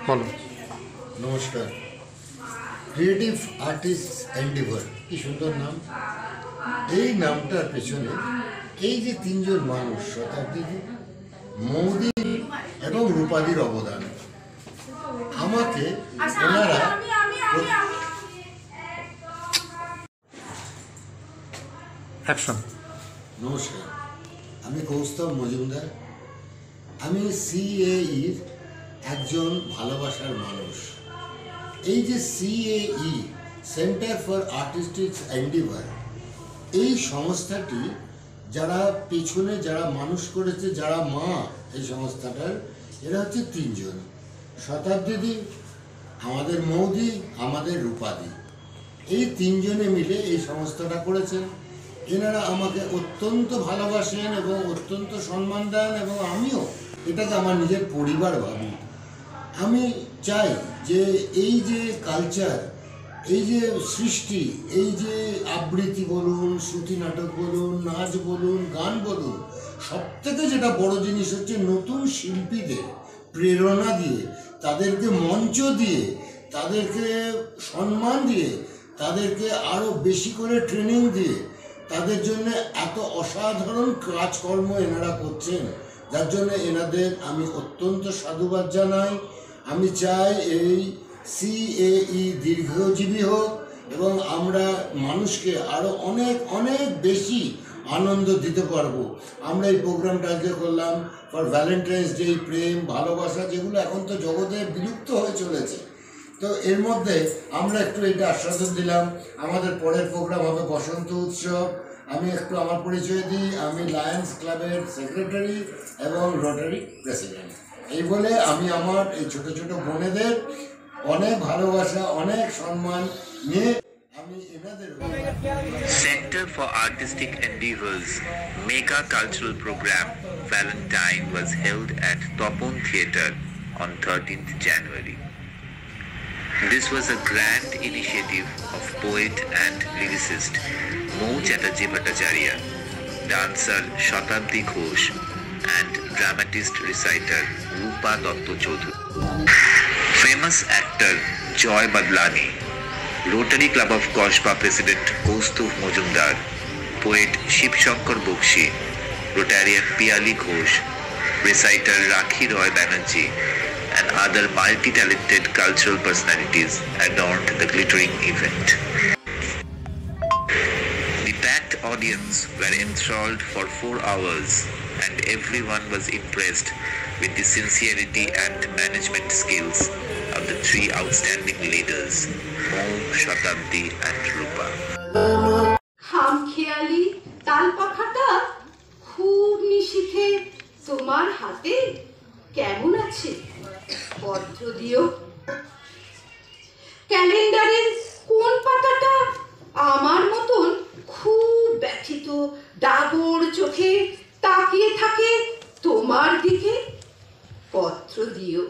বলো। নমস্কার। Creative artist endeavour, কি সুন্দর নাম। এই নামটার পেছনে এই যে তিনজন মানুষ, শতাব্দী, মৌদি এবং রূপাদির অবদান। আমাকে ওনারা নমস্কার, আমি কৌস্তব মজুমদার। আমি সিএইর একজন ভালোবাসার মানুষ। এই যে সিএই, সেন্টার ফর আর্টিস্টিক এন্ডিভার, এই সংস্থাটি যারা পেছনে যারা মানুষ করেছে, যারা মা এই সংস্থাটার, এরা হচ্ছে তিনজন। শতাব্দী, আমাদের মৌদি, আমাদের রূপাদি। এই তিনজনে মিলে এই সংস্থাটা করেছেন। এনারা আমাকে অত্যন্ত ভালোবাসেন এবং অত্যন্ত সম্মান দেন, এবং আমিও এটাকে আমার নিজের পরিবার ভাবি। আমি চাই যে এই যে কালচার, এই যে সৃষ্টি, এই যে আবৃত্তি বলুন, শ্রুতি নাটক বলুন, নাচ বলুন, গান বলুন, সবথেকে যেটা বড় জিনিস হচ্ছে নতুন শিল্পীদের প্রেরণা দিয়ে, তাদেরকে মঞ্চ দিয়ে, তাদেরকে সম্মান দিয়ে, তাদেরকে আরও বেশি করে ট্রেনিং দিয়ে, তাদের জন্য এত অসাধারণ কাজকর্ম এনারা করছেন, যার জন্য এনাদের আমি অত্যন্ত সাধুবাদ জানাই। আমি চাই এই সিএই দীর্ঘজীবী হোক এবং আমরা মানুষকে আরও অনেক অনেক বেশি আনন্দ দিতে পারবো। আমরা এই প্রোগ্রামটা আজকে করলাম ফর ভ্যালেন্টাইন্স ডে, প্রেম ভালোবাসা, যেগুলো এখন তো জগতে বিলুপ্ত হয়ে চলেছে। তো এর মধ্যে আমরা একটু এটা আশ্বাসন দিলাম। আমাদের পরের প্রোগ্রাম হবে বসন্ত উৎসব। আমি একটু আমার পরিচয় দিই। আমি লায়ন্স ক্লাবের সেক্রেটারি এবং রোটারি প্রেসিডেন্ট। এই বলে আমি আমার এই ছোট ছোট বোনেদের অনেক ভালোবাসা, অনেক সম্মান নিয়ে আমি এনাদের Center for Artistic Endeavors Mega Cultural Program Valentine was held at Topon Theatre on 13th January. This was a grand initiative of poet and lyricist Mo Chatterjee Bhattacharya, dancer Shatabdi Ghosh, and dramatist reciter Rupa Dotto Chaudhary. Famous actor Joy Badlani, Rotary Club of Koshba President Kaustubh Mojumdar, poet Shiv Shankar Bokshi, Rotarian Piali Ghosh, reciter Rakhi Roy Banerjee, and other multi-talented cultural personalities adorned the glittering event. The packed audience were enthralled for 4 hours, and everyone was impressed with the sincerity and management skills of the 3 outstanding leaders, Mo, Shatabdi and Rupa. খামখেয়ালি তাল পাখাটা খুব নিশিথে তোমার হাতে কেমন আছে? পত্র দিও। ক্যালেন্ডারের কোন পাতাটা আমার মতন খুব ব্যথিত ডাগর চোখে তাকিয়ে থাকে তোমার দিকে? পত্র দিও।